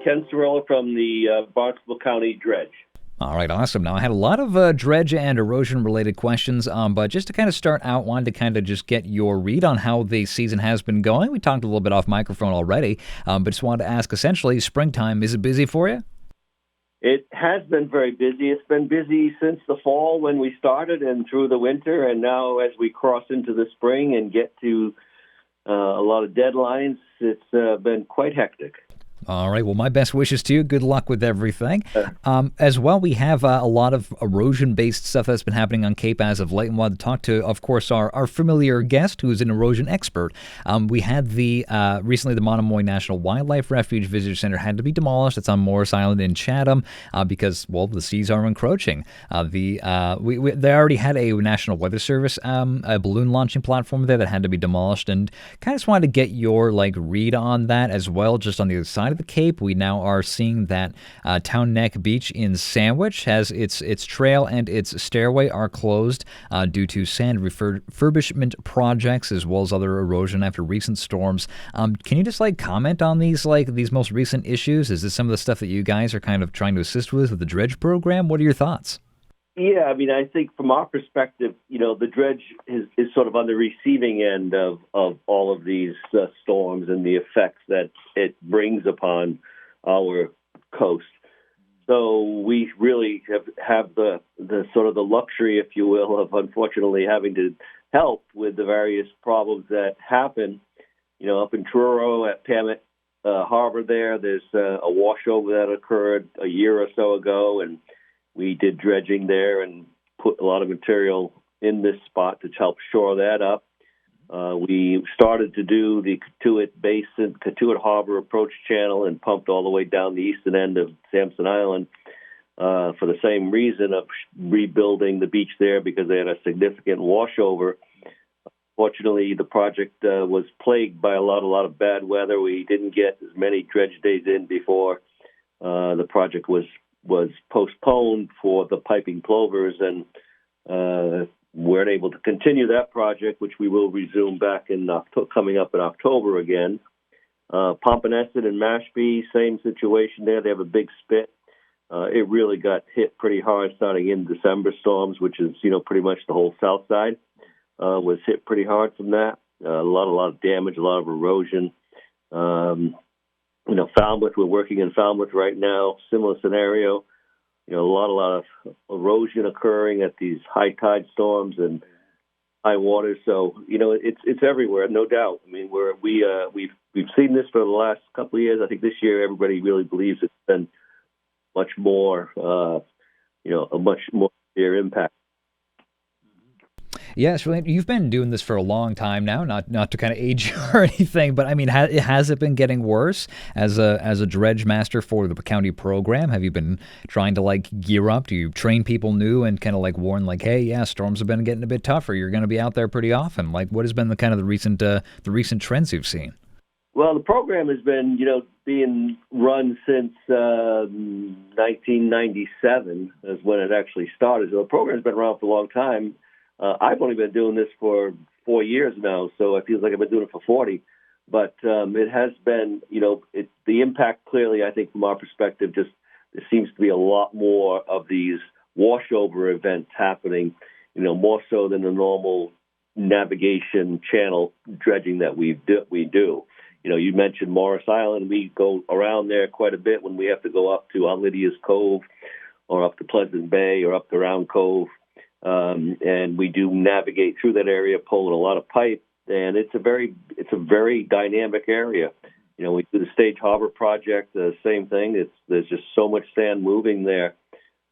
Ken Cirillo from the Barnstable County Dredge. All right, awesome. Now, I had a lot of dredge and erosion-related questions, but just to kind of start out, wanted to kind of just get your read on how the season has been going. We talked a little bit off microphone already, but just wanted to ask, essentially, springtime, is it busy for you? It has been very busy. It's been busy since the fall when we started and through the winter, and now as we cross into the spring and get to a lot of deadlines, it's been quite hectic. All right. Well, my best wishes to you. Good luck with everything. As well, we have a lot of erosion-based stuff that's been happening on Cape as of late, and wanted to talk to, of course, our familiar guest, who is an erosion expert. We had recently the Monomoy National Wildlife Refuge Visitor Center had to be demolished. It's on Morris Island in Chatham because, well, the seas are encroaching. They already had a National Weather Service a balloon launching platform there that had to be demolished, and kind of just wanted to get your read on that as well, just on the other side of the Cape. We now are seeing that Town Neck Beach in Sandwich has its trail and its stairway are closed due to sand refurbishment projects as well as other erosion after recent storms. Can you just comment on these most recent issues? Is this some of the stuff that you guys are kind of trying to assist with the Dredge program? What are your thoughts? Yeah, I mean, I think from our perspective, the Dredge is sort of on the receiving end of all of these storms and the effects that it brings upon our coast. So we really have the sort of the luxury, if you will, of unfortunately having to help with the various problems that happen. Up in Truro at Pamet Harbor there's a washover that occurred a year or so ago, and we did dredging there and put a lot of material in this spot to help shore that up. We started to do the Cotuit Harbor approach channel and pumped all the way down the eastern end of Sampson Island for the same reason of rebuilding the beach there because they had a significant washover. Fortunately, the project was plagued by a lot of bad weather. We didn't get as many dredge days in before the project was postponed for the piping plovers, and weren't able to continue that project, which we will resume back in coming up in October again. Pomponetsit and Mashpee, same situation there. They have a big spit. It really got hit pretty hard starting in December storms, which is pretty much the whole south side was hit pretty hard from that. A lot of damage, a lot of erosion. Falmouth, we're working in Falmouth right now, similar scenario. A lot of erosion occurring at these high tide storms and high water. So, it's everywhere, no doubt. I mean, we've seen this for the last couple of years. I think this year everybody really believes it's been much more, a much more severe impact. Yes, you've been doing this for a long time now, not to kind of age you or anything, but I mean, has it been getting worse as a dredge master for the county program? Have you been trying to gear up? Do you train people new and kind of warn hey, yeah, storms have been getting a bit tougher. You're going to be out there pretty often. What has been the kind of the recent trends you've seen? Well, the program has been, being run since 1997 is when it actually started. So the program's been around for a long time. I've only been doing this for 4 years now, so it feels like I've been doing it for 40. But it has been, the impact clearly, I think, from our perspective, just there seems to be a lot more of these washover events happening, more so than the normal navigation channel dredging that we do. You mentioned Morris Island. We go around there quite a bit when we have to go up to Aunt Lydia's Cove or up to Pleasant Bay or up to Round Cove. And we do navigate through that area, pulling a lot of pipe, and it's a very dynamic area. We do the Stage Harbor project, the same thing. There's just so much sand moving there.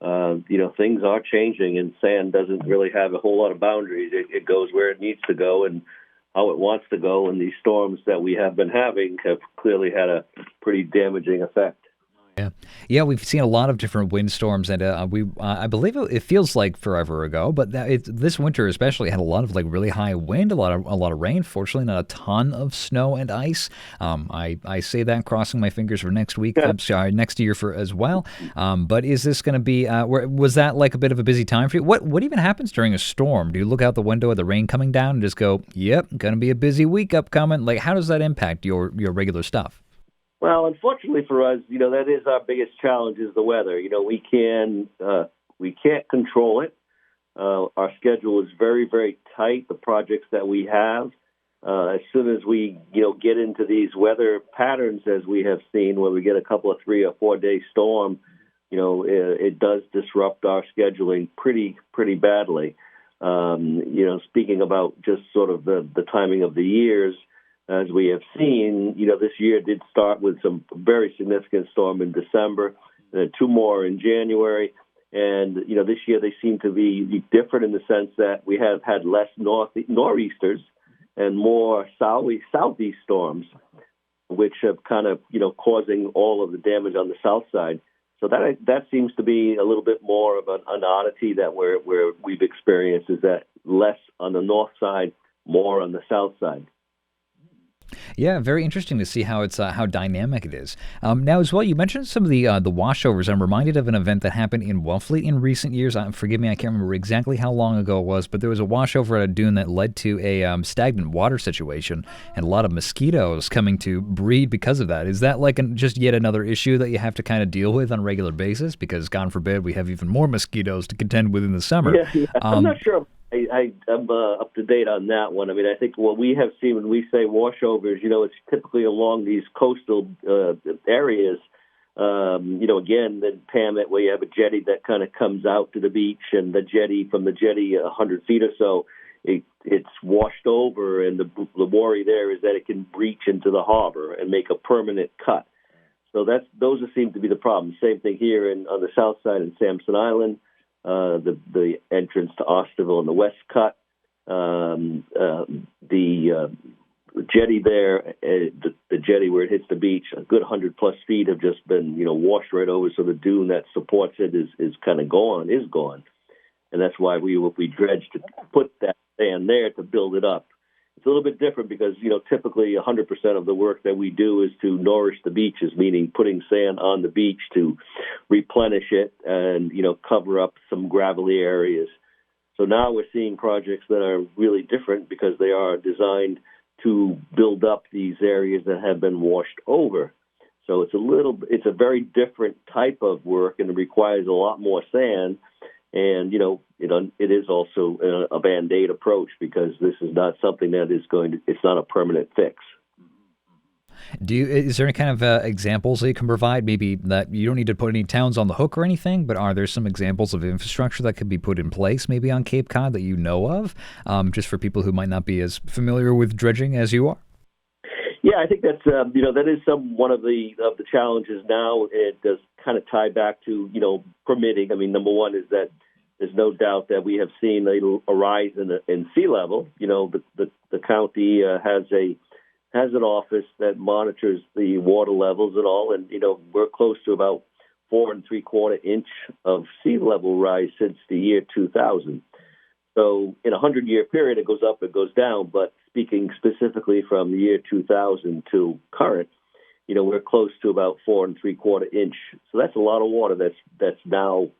Things are changing, and sand doesn't really have a whole lot of boundaries. It goes where it needs to go and how it wants to go. And these storms that we have been having have clearly had a pretty damaging effect. Yeah, we've seen a lot of different windstorms, and I believe it feels like forever ago, but this winter especially had a lot of really high wind, a lot of rain. Fortunately, not a ton of snow and ice. I say that crossing my fingers for next week. I'm sorry, next year as well. But is this going to be? Was that a bit of a busy time for you? What even happens during a storm? Do you look out the window at the rain coming down and just go, "Yep, going to be a busy week upcoming"? How does that impact your regular stuff? Well, unfortunately for us, that is our biggest challenge is the weather. We can't control it. Our schedule is very, very tight. The projects that we have, as soon as we, get into these weather patterns, as we have seen, where we get a couple of 3 or 4 day storm, it does disrupt our scheduling pretty badly. Speaking about just sort of the timing of the years, as we have seen, this year did start with some very significant storm in December, and then 2 more in January. And, this year they seem to be different in the sense that we have had less nor'easters and more southeast storms, which have kind of, causing all of the damage on the south side. So that seems to be a little bit more of an oddity that we've experienced, is that less on the north side, more on the south side. Yeah, very interesting to see how it's how dynamic it is. Now, as well, you mentioned some of the washovers. I'm reminded of an event that happened in Wellfleet in recent years. Forgive me, I can't remember exactly how long ago it was, but there was a washover at a dune that led to a stagnant water situation and a lot of mosquitoes coming to breed because of that. Is that like just yet another issue that you have to kind of deal with on a regular basis? Because, God forbid, we have even more mosquitoes to contend with in the summer. Yeah. I'm not sure. I'm up to date on that one. I mean, I think what we have seen when we say washovers, it's typically along these coastal areas. Again, then Pamet, where you have a jetty that kind of comes out to the beach, and the jetty from the jetty 100 feet or so, it's washed over, and the worry there is that it can breach into the harbor and make a permanent cut. So those seem to be the problem. Same thing here on the south side in Sampson Island. The entrance to Osterville and the West Cut, the jetty there, the jetty where it hits the beach, a good 100+ feet have just been, washed right over. So the dune that supports it is kind of gone, and that's why we dredged to put that sand there to build it up. It's a little bit different because, typically 100% of the work that we do is to nourish the beaches, meaning putting sand on the beach to replenish it and, cover up some gravelly areas. So now we're seeing projects that are really different because they are designed to build up these areas that have been washed over. So it's a very different type of work, and it requires a lot more sand. And, it is also a Band-Aid approach, because this is not something that it's not a permanent fix. Is there any kind of examples that you can provide? Maybe that you don't need to put any towns on the hook or anything, but are there some examples of infrastructure that could be put in place maybe on Cape Cod that you know of, just for people who might not be as familiar with dredging as you are? Yeah, I think that's that is one of the challenges now. It does kind of tie back to permitting. I mean, number one is that there's no doubt that we have seen a rise in sea level. The county has an office that monitors the water levels and all, and we're close to about 4 3/4 inch of sea level rise since the year 2000. So in a 100-year period, it goes up, it goes down. But speaking specifically from the year 2000 to current, we're close to about 4 3/4 inch. So that's a lot of water that's now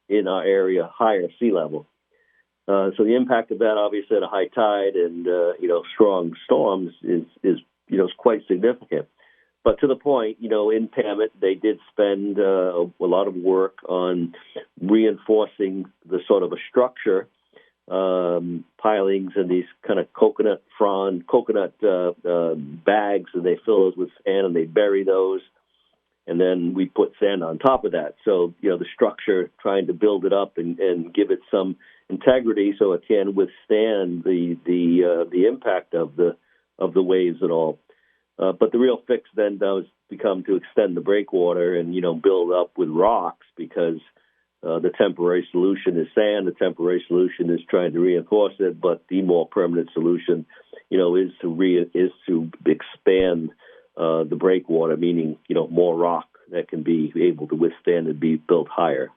in our area higher sea level. So the impact of that, obviously, at a high tide and strong storms is quite significant. But to the point, in Pamet, they did spend a lot of work on reinforcing the sort of a structure, pilings and these kind of coconut bags, and they fill those with sand and they bury those, and then we put sand on top of that. So the structure, trying to build it up and give it some integrity so it can withstand the impact of the waves and all. But the real fix then does become to extend the breakwater and build up with rocks, because the temporary solution is sand. The temporary solution is trying to reinforce it, but the more permanent solution, is to expand the breakwater, meaning more rock that can be able to withstand and be built higher.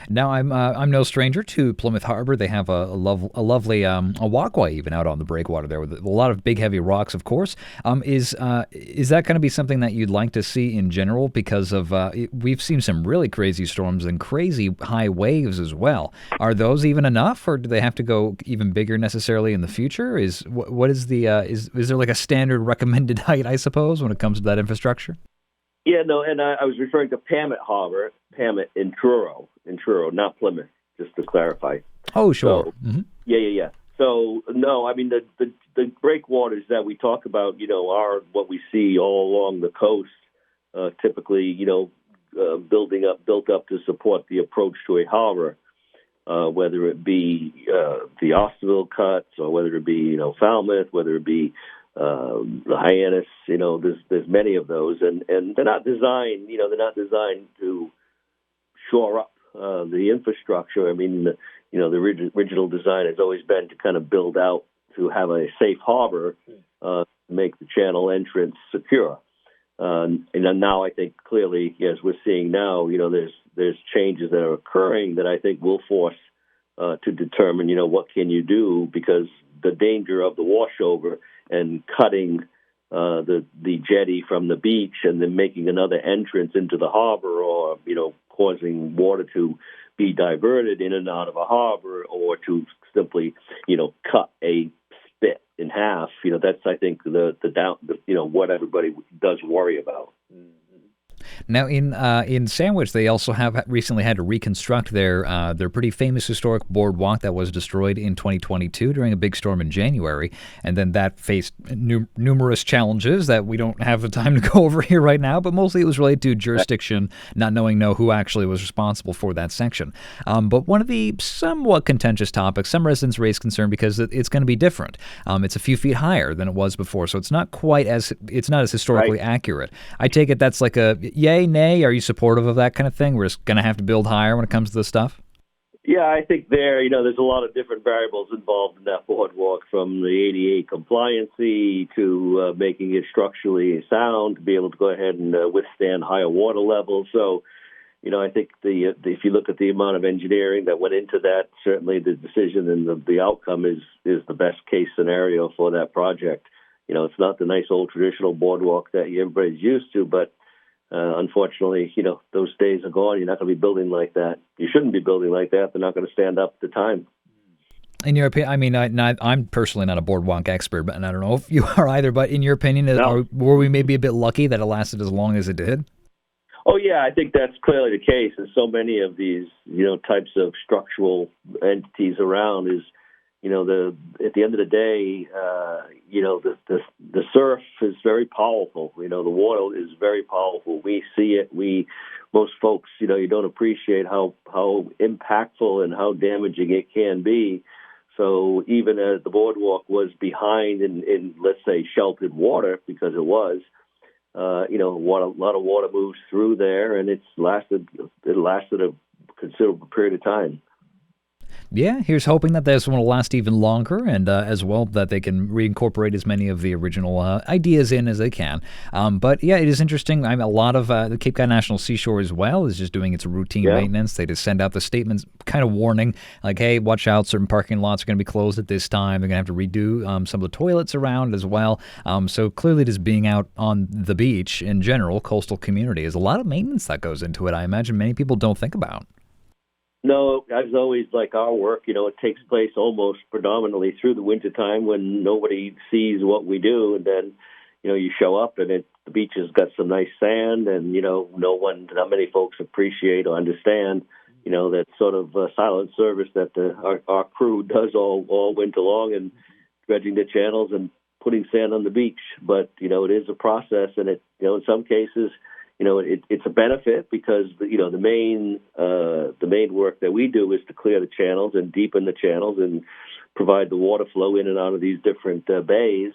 Now, I'm no stranger to Plymouth Harbor. They have a lovely a walkway even out on the breakwater there with a lot of big heavy rocks. Of course, is that going to be something that you'd like to see in general? Because of we've seen some really crazy storms and crazy high waves as well. Are those even enough, or do they have to go even bigger necessarily in the future? What is the is there like a standard recommended height, I suppose, when it comes to that infrastructure? Yeah, no, and I was referring to Pamet Harbor, Pamet in Truro, not Plymouth, just to clarify. Oh, sure. So, yeah. So, no, I mean, the breakwaters that we talk about, are what we see all along the coast, typically, built up to support the approach to a harbor, whether it be the Osterville cuts or whether it be, Falmouth, whether it be the Hyannis, there's many of those, and they're not designed, to shore up the infrastructure. I mean, the original design has always been to kind of build out to have a safe harbor, make the channel entrance secure. And now I think clearly, as we're seeing now, there's changes that are occurring that I think will force to determine, what can you do, because the danger of the washover and cutting the jetty from the beach and then making another entrance into the harbor, or causing water to be diverted in and out of a harbor, or to simply cut a spit in half. That's, I think, what everybody does worry about. Now, in Sandwich, they also have recently had to reconstruct their pretty famous historic boardwalk that was destroyed in 2022 during a big storm in January, and then that faced numerous challenges that we don't have the time to go over here right now. But mostly it was related to jurisdiction, not knowing who actually was responsible for that section. But one of the somewhat contentious topics, some residents raised concern because it's going to be different. It's a few feet higher than it was before, so it's not as historically accurate. I take it that's like a yay, nay? Are you supportive of that kind of thing? We're just going to have to build higher when it comes to this stuff? Yeah, I think there's a lot of different variables involved in that boardwalk, from the ADA compliancy to making it structurally sound to be able to go ahead and withstand higher water levels. So, I think if you look at the amount of engineering that went into that, certainly the decision and the outcome is the best case scenario for that project. It's not the nice old traditional boardwalk that everybody's used to, but unfortunately, those days are gone. You're not going to be building like that. You shouldn't be building like that. They're not going to stand up to time. In your opinion, I mean, I'm personally not a boardwalk expert, and I don't know if you are either, but in your opinion, were we maybe a bit lucky that it lasted as long as it did? Oh, yeah, I think that's clearly the case. And so many of these, types of structural entities around is, at the end of the day, the surf is very powerful. The water is very powerful. We see it. Most folks, you don't appreciate how impactful and how damaging it can be. So even as the boardwalk was behind in let's say, sheltered water, because it was, a lot of water moves through there, and it lasted a considerable period of time. Yeah, here's hoping that this one will last even longer, and as well that they can reincorporate as many of the original ideas in as they can. But yeah, it is interesting. A lot of the Cape Cod National Seashore as well is just doing its routine maintenance. They just send out the statements kind of warning, like, hey, watch out, certain parking lots are going to be closed at this time. They're going to have to redo some of the toilets around as well. So clearly just being out on the beach in general, coastal community, is a lot of maintenance that goes into it. I imagine many people don't think about. No, as always, like our work, it takes place almost predominantly through the wintertime when nobody sees what we do. And then, you show up and the beach has got some nice sand, and, not many folks appreciate or understand, that sort of silent service that our crew does all winter long, and dredging the channels and putting sand on the beach. But, it is a process, and in some cases, it's a benefit because the main work that we do is to clear the channels and deepen the channels and provide the water flow in and out of these different bays.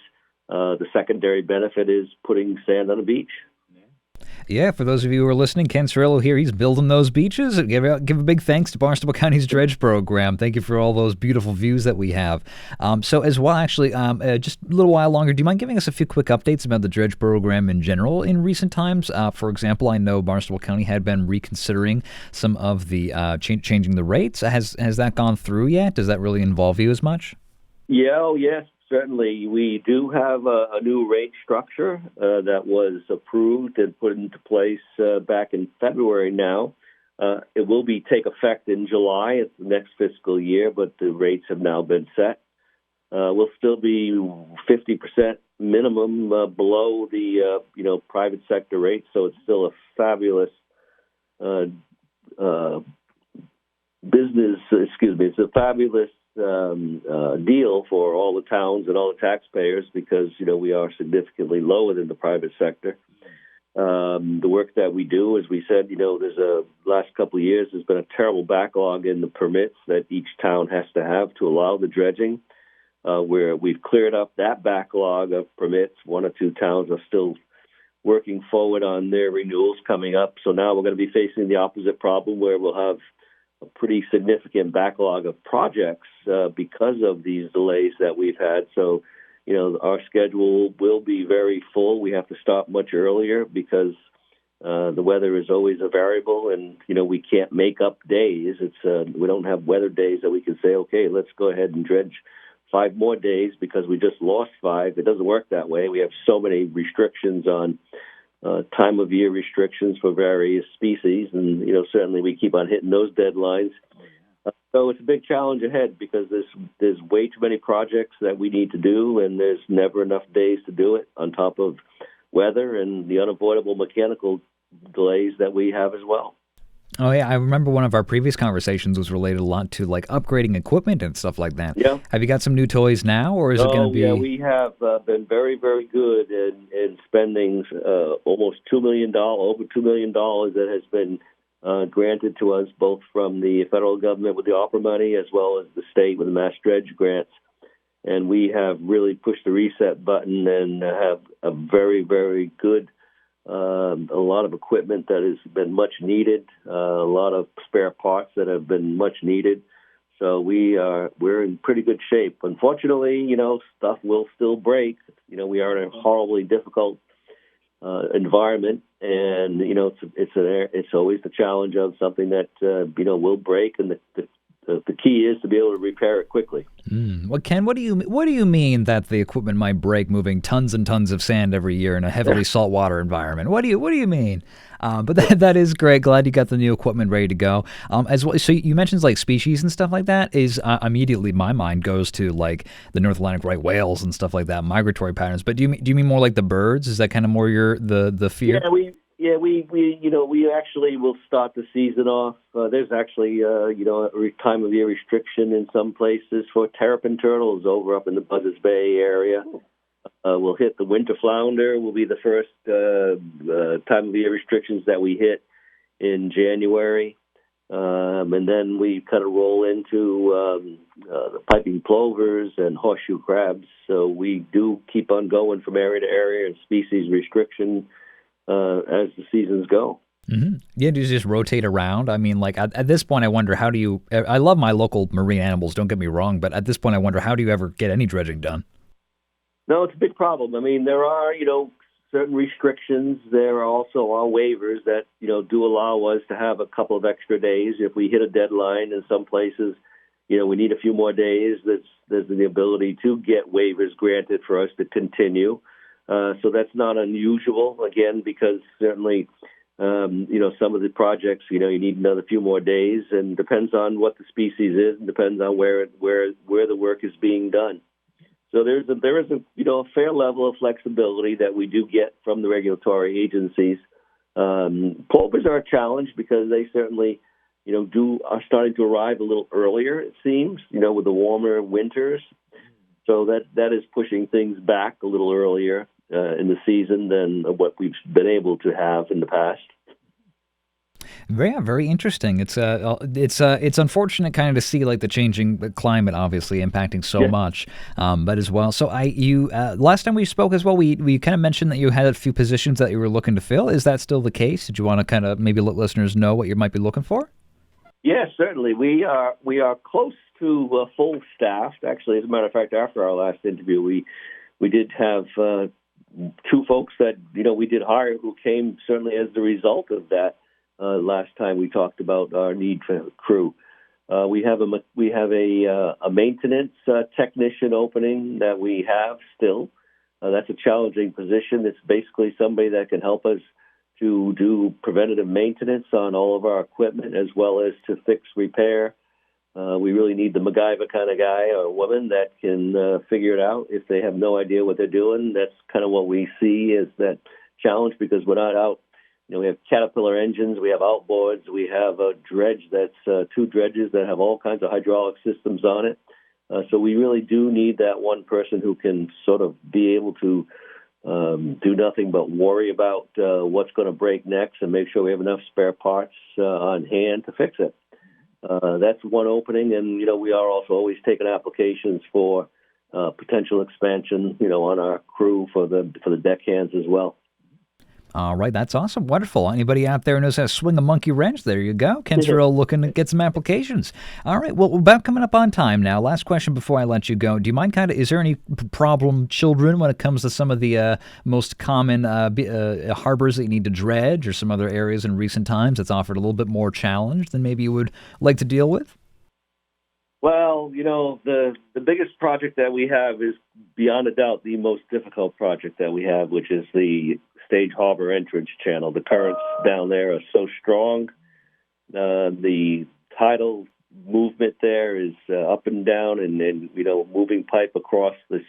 The secondary benefit is putting sand on the beach. Yeah, for those of you who are listening, Ken Cirillo here. He's building those beaches. Give a big thanks to Barnstable County's Dredge program. Thank you for all those beautiful views that we have. So as well, actually, just a little while longer, do you mind giving us a few quick updates about the Dredge program in general in recent times? For example, I know Barnstable County had been reconsidering some of the changing the rates. Has that gone through yet? Does that really involve you as much? Yes, certainly. We do have a new rate structure that was approved and put into place back in February now. It will take effect in July. It's the next fiscal year, but the rates have now been set. We'll still be 50% minimum below the private sector rate, so it's still a fabulous business. It's a fabulous deal for all the towns and all the taxpayers because we are significantly lower than the private sector. The work that we do, as we said, there's last couple of years there's been a terrible backlog in the permits that each town has to have to allow the dredging. Where we've cleared up that backlog of permits. One or two towns are still working forward on their renewals coming up. So now we're going to be facing the opposite problem where we'll have a pretty significant backlog of projects because of these delays that we've had. So, our schedule will be very full. We have to stop much earlier because the weather is always a variable, and we can't make up days. We don't have weather days that we can say, okay, let's go ahead and dredge 5 more days because we just lost 5. It doesn't work that way. We have so many restrictions on time of year restrictions for various species, and certainly we keep on hitting those deadlines. So it's a big challenge ahead because there's way too many projects that we need to do, and there's never enough days to do it on top of weather and the unavoidable mechanical delays that we have as well. Oh, yeah. I remember one of our previous conversations was related a lot to upgrading equipment and stuff like that. Yeah. Have you got some new toys now, or is it going to be? Yeah, we have been very, very good in spending almost $2 million, over $2 million that has been granted to us both from the federal government with the ARPA money as well as the state with the Mass Dredge grants. And we have really pushed the reset button and have a very, very good a lot of equipment that has been much needed, a lot of spare parts that have been much needed. So we're in pretty good shape. Unfortunately, stuff will still break. We are in a horribly difficult environment, and it's always the challenge of something that will break, and the key is to be able to repair it quickly. Well, Ken, what do you mean that the equipment might break moving tons and tons of sand every year in a heavily saltwater environment? What do you mean? But that is great. Glad you got the new equipment ready to go. As well, so you mentioned species and stuff like that. Is immediately my mind goes to the North Atlantic right whales and stuff like that, migratory patterns. But do you mean more like the birds? Is that kind of more the fear? We actually will start the season off. There's actually a time of year restriction in some places for terrapin turtles over up in the Buzzards Bay area. We'll hit the winter flounder. Will be the first time of year restrictions that we hit in January, and then we kind of roll into the piping plovers and horseshoe crabs. So we do keep on going from area to area and species restriction as the seasons go. Mm-hmm. Yeah, do you just rotate around? I mean, at this point, I wonder how do you? I love my local marine animals. Don't get me wrong, but at this point, I wonder how do you ever get any dredging done? No, it's a big problem. I mean, there are certain restrictions. There also are waivers that do allow us to have a couple of extra days if we hit a deadline. In some places, we need a few more days. There's the ability to get waivers granted for us to continue. So that's not unusual, again, because certainly, some of the projects, you need another few more days, and depends on what the species is, and depends on where the work is being done. So there is a fair level of flexibility that we do get from the regulatory agencies. Plovers are a challenge because they certainly, are starting to arrive a little earlier, it seems, with the warmer winters. So that is pushing things back a little earlier in the season than what we've been able to have in the past. Very interesting. It's unfortunate kind of to see like the changing climate, obviously impacting so Yeah. much, but as well. So you last time we spoke as well, we kind of mentioned that you had a few positions that you were looking to fill. Is that still the case? Did you want to kind of maybe let listeners know what you might be looking for? Yes, certainly. We are close to full staffed. Actually, as a matter of fact, after our last interview, we did have two folks that we did hire who came certainly as the result of that. Last time we talked about our need for crew, we have a maintenance technician opening that we have still. That's a challenging position. It's basically somebody that can help us to do preventative maintenance on all of our equipment as well as to fix repair. We really need the MacGyver kind of guy or woman that can figure it out if they have no idea what they're doing. That's kind of what we see as that challenge because we're not out. We have Caterpillar engines, we have outboards, we have a dredge that's two dredges that have all kinds of hydraulic systems on it. So we really do need that one person who can sort of be able to do nothing but worry about what's going to break next and make sure we have enough spare parts on hand to fix it. That's one opening, and we are also always taking applications for potential expansion, on our crew for the deckhands as well. All right, that's awesome. Wonderful. Anybody out there knows how to swing a monkey wrench? There you go. Ken Cirillo looking to get some applications. All right, well, we're about coming up on time now. Last question before I let you go. Do you mind is there any problem children when it comes to some of the most common harbors that you need to dredge or some other areas in recent times that's offered a little bit more challenge than maybe you would like to deal with? Well, the biggest project that we have is beyond a doubt the most difficult project that we have, which is the Stage Harbor entrance channel. The currents down there are so strong. The tidal movement there is up and down, and moving pipe across some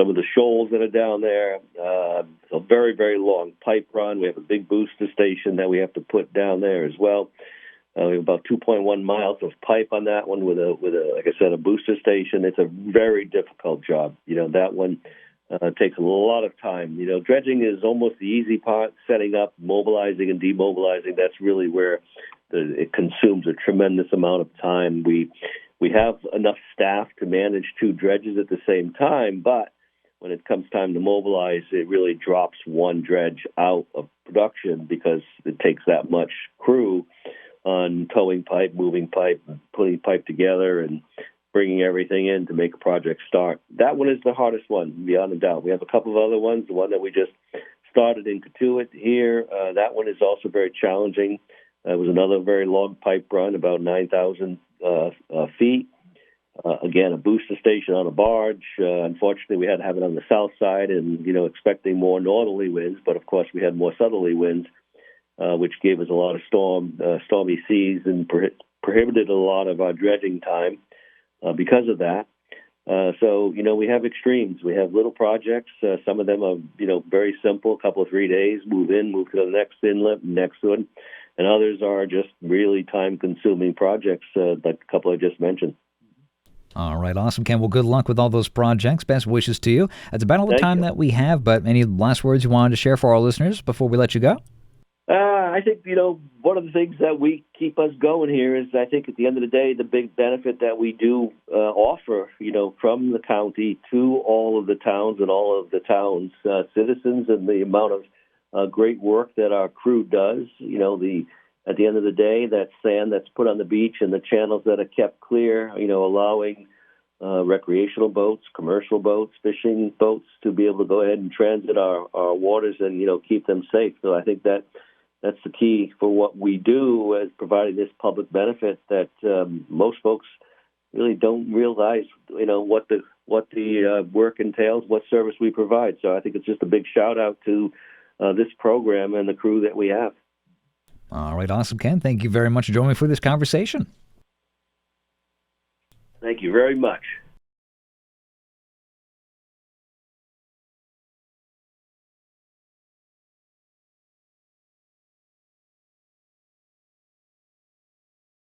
of the shoals that are down there. A very, very long pipe run. We have a big booster station that we have to put down there as well. We have about 2.1 miles of pipe on that one with like I said, a booster station. It's a very difficult job. That one takes a lot of time. Dredging is almost the easy part. Setting up, mobilizing, and demobilizing. That's really where it consumes a tremendous amount of time. We have enough staff to manage two dredges at the same time, but when it comes time to mobilize, it really drops one dredge out of production because it takes that much crew on towing pipe, moving pipe, putting pipe together, and bringing everything in to make a project start. That one is the hardest one, beyond a doubt. We have a couple of other ones. The one that we just started in Cotuit here, that one is also very challenging. It was another very long pipe run, about 9,000 feet. Again, a booster station on a barge. Unfortunately, we had to have it on the south side and, expecting more northerly winds, but of course we had more southerly winds, which gave us a lot of stormy seas and prohibited a lot of our dredging time because of that. So, we have extremes. We have little projects. Some of them are, very simple, a couple of 3 days, move in, move to the next inlet, next one. And others are just really time-consuming projects, like a couple I just mentioned. All right, awesome, Ken. Well, good luck with all those projects. Best wishes to you. That's about all the time that we have, but any last words you wanted to share for our listeners before we let you go? I think, one of the things that we keep us going here is I think at the end of the day, the big benefit that we do offer, from the county to all of the towns and all of the towns' citizens and the amount of great work that our crew does. At the end of the day, that sand that's put on the beach and the channels that are kept clear, allowing recreational boats, commercial boats, fishing boats to be able to go ahead and transit our waters and, keep them safe. So I think that's the key for what we do as providing this public benefit that most folks really don't realize, what the work entails, what service we provide. So I think it's just a big shout out to this program and the crew that we have. All right, awesome, Ken. Thank you very much for joining me for this conversation. Thank you very much.